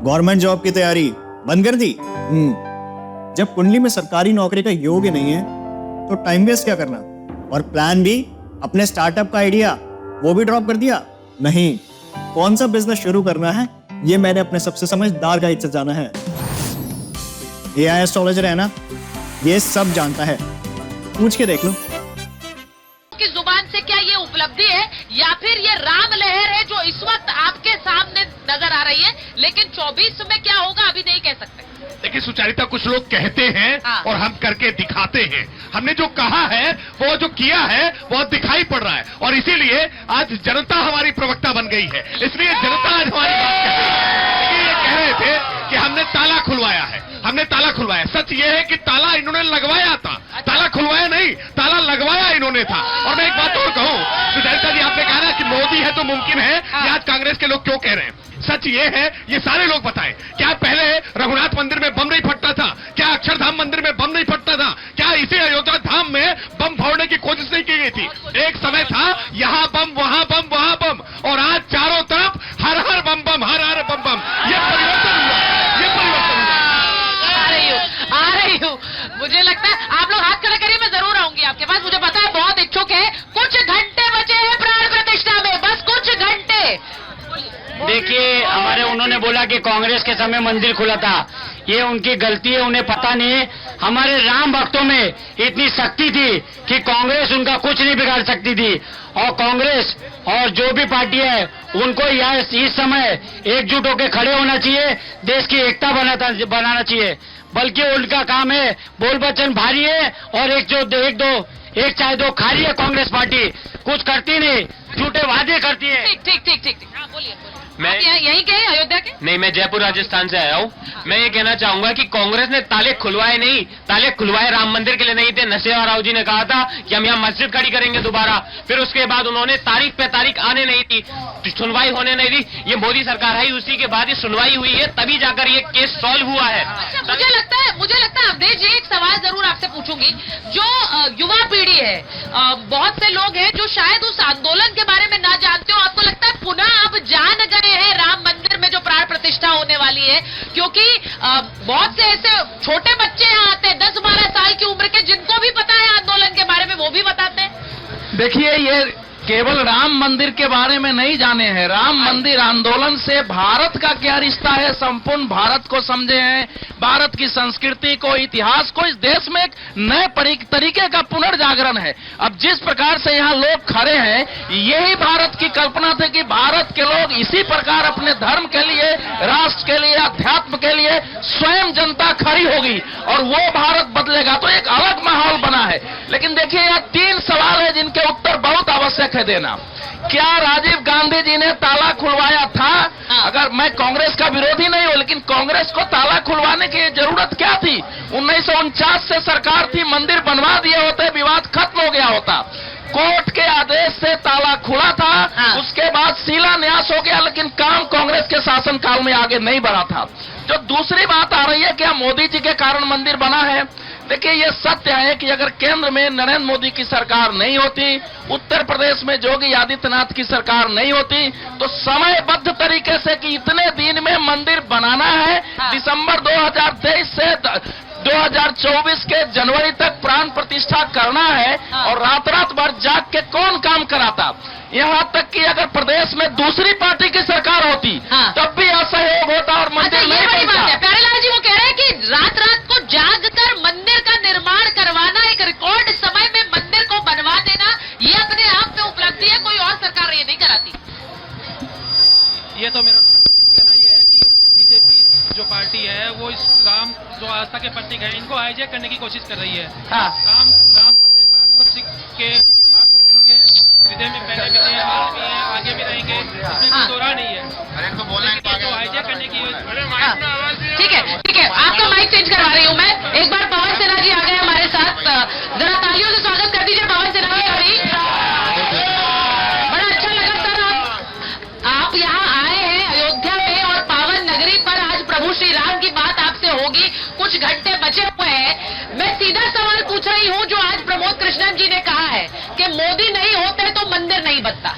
Government job की तैयारी बंद कर दी। जब कुंडली में सरकारी नौकरी का योग ही नहीं है तो टाइम वेस्ट क्या करना। और प्लान भी, अपने स्टार्टअप का आइडिया वो भी ड्रॉप कर दिया। नहीं, कौन सा बिजनेस शुरू करना है ये मैंने अपने सबसे समझदार गाइड से जाना है। एआई एस्ट्रोलॉजर है ना, ये सब जानता है, पूछ के देख लो। की जुबान से क्या ये उपलब्धि है या फिर ये राम लहर है जो इस वक्त आपके सामने नजर आ रही है, लेकिन 24 में क्या होगा अभी नहीं कह सकते। देखिए सुचारिता, कुछ लोग कहते हैं और हम करके दिखाते हैं। हमने जो कहा है, वो जो किया है, वो दिखाई पड़ रहा है और इसीलिए आज जनता हमारी प्रवक्ता बन गई है। इसलिए जनता आज हमारी बात कह रही है। ये कह रहे थे कि हमने ताला खुलवाया है, हमने ताला खुलवाया। सच ये है कि ताला इन्होंने लगवाया था, ताला खुलवाया नहीं, ताला लगवाया इन्होंने था। और मैं एक बात और कहूं, सुचारिता जी, आपने कहा ना कि मोदी है तो मुमकिन है, ये आज कांग्रेस के लोग क्यों कह रहे हैं। सच ये है, ये सारे लोग बताएं, क्या पहले रघुनाथ मंदिर में बम नहीं फटता था? क्या अक्षरधाम मंदिर में बम नहीं फटता था? क्या इसी अयोध्या धाम में बम फोड़ने की कोशिश नहीं की गई थी? एक समय था यहां बम, वहां बम, वहां बम, और आज चारों तरफ हर हर बम बम, हर हर बम बम। ये परिवर्तन हुआ, ये परिवर्तन हुआ। आ रही हूँ। मुझे लगता है आप लोग हाथ खड़ा करिए, मैं जरूर आऊंगी आपके पास। मुझे पता है बहुत इच्छुक है। कुछ घंटे बचे हैं प्राण प्रतिष्ठा में, बस कुछ घंटे। देखिए, उन्होंने बोला कि कांग्रेस के समय मंदिर खुला था, ये उनकी गलती है, उन्हें पता नहीं है। हमारे राम भक्तों में इतनी शक्ति थी कि कांग्रेस उनका कुछ नहीं बिगाड़ सकती थी। और कांग्रेस और जो भी पार्टी है, उनको इस समय एकजुट होकर खड़े होना चाहिए, देश की एकता बनाना चाहिए। बल्कि उनका काम है, बोल बच्चन भारी है और एक चाहे दो खारी है। कांग्रेस पार्टी कुछ करती नहीं, झूठे वादे करती है। ठीक। हाँ, बोलिए। मैं यहीं के अयोध्या के नहीं, मैं जयपुर राजस्थान से आया हूँ। मैं ये कहना चाहूंगा कि कांग्रेस ने ताले खुलवाए नहीं, ताले खुलवाए राम मंदिर के लिए नहीं थे। नरसिम्हा राव जी ने कहा था कि हम यहाँ मस्जिद खड़ी करेंगे दोबारा, फिर उसके बाद उन्होंने तारीख पे तारीख आने नहीं दी, सुनवाई होने नहीं दी। ये मोदी सरकार आई, उसी के बाद ही सुनवाई हुई है, तभी जाकर ये केस सॉल्व हुआ है। अच्छा, मुझे लगता है अवधेश जी, एक सवाल जरूर आपसे पूछूंगी। जो युवा पीढ़ी है, बहुत से लोग हैं जो शायद उस आंदोलन के बारे में ना जानते हो, आपको लगता है पुनः अब जान गए हैं राम मंदिर में जो प्राण प्रतिष्ठा होने वाली है? क्योंकि बहुत से ऐसे छोटे बच्चे यहाँ आते हैं 10-12 साल की उम्र के, जिनको भी पता है आंदोलन के बारे में, वो भी बताते हैं। देखिए, ये केवल राम मंदिर के बारे में नहीं जाने हैं, राम मंदिर आंदोलन से भारत का क्या रिश्ता है, संपूर्ण भारत को समझे हैं, भारत की संस्कृति को, इतिहास को। इस देश में एक नए तरीके का पुनर्जागरण है। अब जिस प्रकार से यहाँ लोग खड़े हैं, यही भारत की कल्पना थी कि भारत के लोग इसी प्रकार अपने धर्म के लिए, राष्ट्र के लिए, अध्यात्म के लिए स्वयं जनता खड़ी होगी और वो भारत बदलेगा। तो एक अलग माहौल बना है। लेकिन देखिए, यहाँ 3 सवाल है जिनके उत्तर बहुत आवश्यक है देना। क्या राजीव गांधी जी ने ताला खुलवाया था? अगर मैं कांग्रेस का विरोधी नहीं हूं, लेकिन कांग्रेस को ताला खुलवाने की जरूरत क्या थी? 1949 से सरकार थी, मंदिर बनवा दिए होते, विवाद खत्म हो गया होता। कोर्ट के आदेश से ताला खुला था, उसके बाद शिलान्यास हो गया, लेकिन काम कांग्रेस के शासनकाल में आगे नहीं बढ़ा था। जो दूसरी बात आ रही है, क्या मोदी जी के कारण मंदिर बना है? देखिए, ये सत्य है कि अगर केंद्र में नरेंद्र मोदी की सरकार नहीं होती, उत्तर प्रदेश में योगी आदित्यनाथ की सरकार नहीं होती, तो समयबद्ध तरीके से कि इतने दिन में मंदिर बनाना है, दिसंबर 2023 से 2024 के जनवरी तक प्राण प्रतिष्ठा करना है, और रात भर जाग के कौन काम कराता? यहाँ तक कि अगर प्रदेश में दूसरी पार्टी की सरकार होती, तब भी असहयोग होता और मंदिर नहीं बनता। प्यारेलाल जी वो कह रहे हैं कि रात को जाग कर मंदिर का निर्माण करवाना, एक रिकॉर्ड समय में मंदिर को बनवा देना, ये अपने आप में उपलब्धि है, कोई और सरकार ये नहीं कराती। ये तो मेरा कहना ये है कि बीजेपी जो पार्टी है, वो इस राम जो आस्था के प्रतीक है, इनको हाईजैक करने की कोशिश कर रही है। राम प्रत्येक भारतवासियों के हृदय में पहले भी थे, आज भी हैं, आगे भी रहेंगे, इसमें कोई दो राह नहीं है। तो हाईजैक करने की ठीक है, आपका माइक चेंज करवा रही हूँ मैं। एक बार पवन सिन्हा जी आ गए हमारे साथ, जरा तालियों से स्वागत कर दीजिए पवन सिन्हा जी। बड़ा अच्छा लगा सर, आप यहाँ आए हैं अयोध्या में और पावन नगरी पर आज प्रभु श्री राम की बात आपसे होगी। कुछ घंटे बचे हुए हैं। मैं सीधा सवाल पूछ रही हूँ, जो आज प्रमोद कृष्णन जी ने कहा है कि मोदी नहीं होते तो मंदिर नहीं बनता।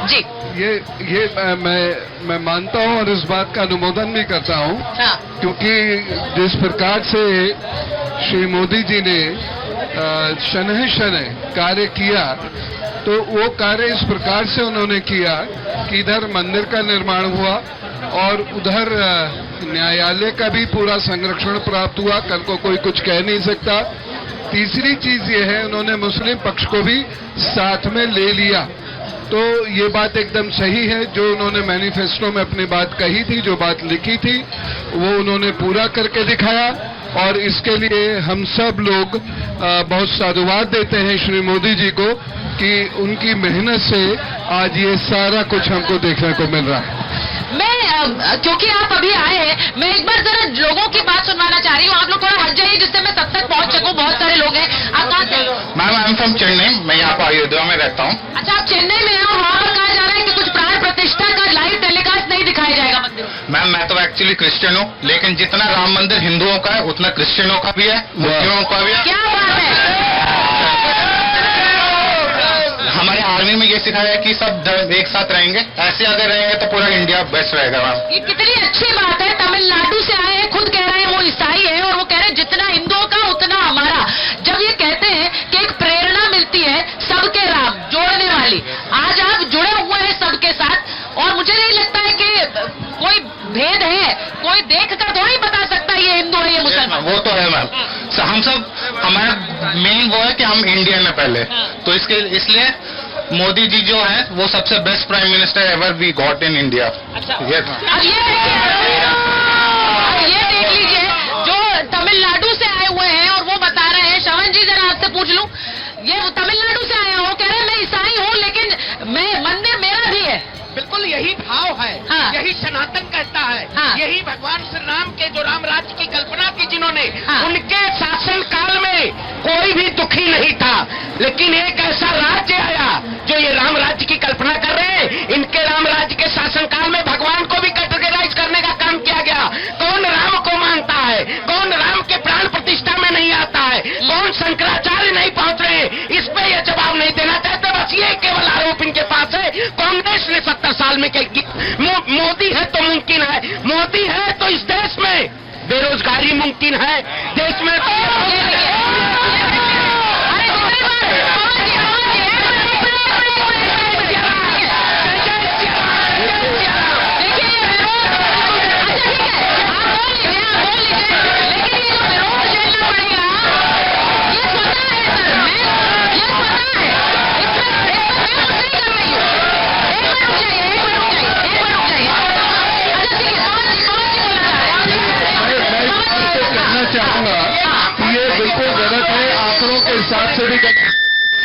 जी मैं मानता हूं और इस बात का अनुमोदन भी करता हूं, क्योंकि जिस प्रकार से श्री मोदी जी ने शनह शनह कार्य किया, तो वो कार्य इस प्रकार से उन्होंने किया कि इधर मंदिर का निर्माण हुआ और उधर न्यायालय का भी पूरा संरक्षण प्राप्त हुआ। कल को कोई कुछ कह नहीं सकता। तीसरी चीज ये है, उन्होंने मुस्लिम पक्ष को भी साथ में ले लिया। तो ये बात एकदम सही है, जो उन्होंने मैनिफेस्टो में अपनी बात कही थी, जो बात लिखी थी, वो उन्होंने पूरा करके दिखाया। और इसके लिए हम सब लोग बहुत साधुवाद देते हैं श्री मोदी जी को कि उनकी मेहनत से आज ये सारा कुछ हमको देखने को मिल रहा है। मैं क्योंकि आप अभी आए हैं, मैं एक बार जरा लोगों की बात सुनवाना चाह रही हूँ। आप लोग थोड़ा हट जाइए जिससे मैं तब तक पहुंच सकूं। बहुत सारे लोग हैं। आप कहाँ से? Ma'am I am from Chennai, मैं यहाँ पर अयोध्या में रहता हूँ। अच्छा, आप चेन्नई में हैं और वहाँ पर कहा जा रहा है कि कुछ प्राण प्रतिष्ठा का लाइव टेलीकास्ट नहीं दिखाया जाएगा मंदिर। मैम मैं तो एक्चुअली क्रिश्चियन हूँ, लेकिन जितना राम मंदिर हिंदुओं का है उतना क्रिश्चियनों का भी है, मुस्लिमों का भी है। क्या बात है? हमारे आर्मी में ये सिखाया है कि सब धर्म एक साथ रहेंगे, ऐसे अगर रहेंगे तो पूरा इंडिया बेस्ट रहेगा। मैम ये कितनी अच्छी बात है। तमिलनाडु से आए हैं, खुद कह रहे हैं वो ईसाई है और वो कह रहे हैं जितना हिंदुओं का उतना हमारा। जब ये कहते हैं कि एक प्रेरणा मिलती है सबके राम जोड़ने वाली, आज आप जुड़े हुए हैं सबके साथ और मुझे नहीं लगता है कि कोई भेद है, कोई देख कर थोड़ी बता सकता है ये हिंदू है ये मुसलमान। वो तो है मैम, हम सब हमारा मेन वो है कि हम इंडियन में पहले, तो इसलिए मोदी जी जो है वो सबसे best prime minister ever we got in India. अच्छा, अब ये देख लीजिए जो तमिलनाडु से आए हुए हैं और वो बता रहे हैं। श्रवण जी जरा आपसे पूछ लूं, ये तमिलनाडु से आए हैं, वो कह रहे हैं मैं ईसाई हूँ लेकिन मैं मंदिर मेरा भी है। बिल्कुल यही भाव है। हाँ। यही सनातन कहता है। हाँ। यही भगवान श्री राम के जो राम राज्य की कल्पना की जिन्होंने, हाँ। उनके शासन काल में कोई भी दुखी नहीं था, लेकिन एक ऐसा राज्य आया जो ये राम राज्य की कल्पना कर रहे हैं। इनके राम राज्य के शासन काल में भगवान को भी कैटेगराइज करने का काम किया गया। कौन राम को मानता है, कौन राम के प्राण प्रतिष्ठा में नहीं आता है, कौन शंकराचार्य नहीं पहुंच रहे, इस पे ये जवाब नहीं देना चाहते। बस ये केवल आरोप इनके पास है। कांग्रेस ने 70 साल में मोदी है तो मुमकिन है, मोदी है तो इस देश में बेरोजगारी मुमकिन है, देश में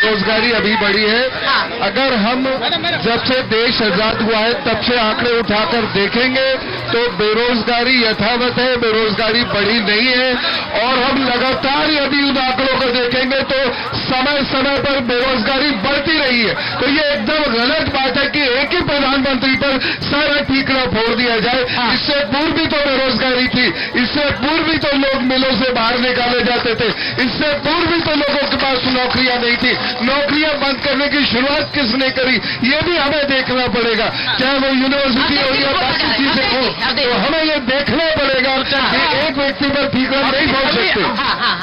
बेरोजगारी अभी बढ़ी है। अगर हम जब से देश आजाद हुआ है तब से आंकड़े उठाकर देखेंगे तो बेरोजगारी यथावत है, बेरोजगारी बढ़ी नहीं है। और हम लगातार यदि उन आंकड़ों को देखेंगे तो समय समय पर बेरोजगारी बढ़ती रही है। तो ये एकदम गलत बात है कि एक ही प्रधानमंत्री पर सारा ठीकरा फोड़ दिया जाए। इससे पूर्व भी तो बेरोजगारी थी, इससे पूर्व भी तो लोग मिलों से बाहर निकाले जाते थे, इससे पूर्व भी तो लोगों के पास नौकरियां नहीं थी। नौकरियां बंद करने की शुरुआत किसने करी, ये भी हमें देखना पड़ेगा। चाहे वो यूनिवर्सिटी हो या बाकी चीजें हो, तो हमें ये देखना पड़ेगा कि एक व्यक्ति पर ठीकरा नहीं फोड़ सकते।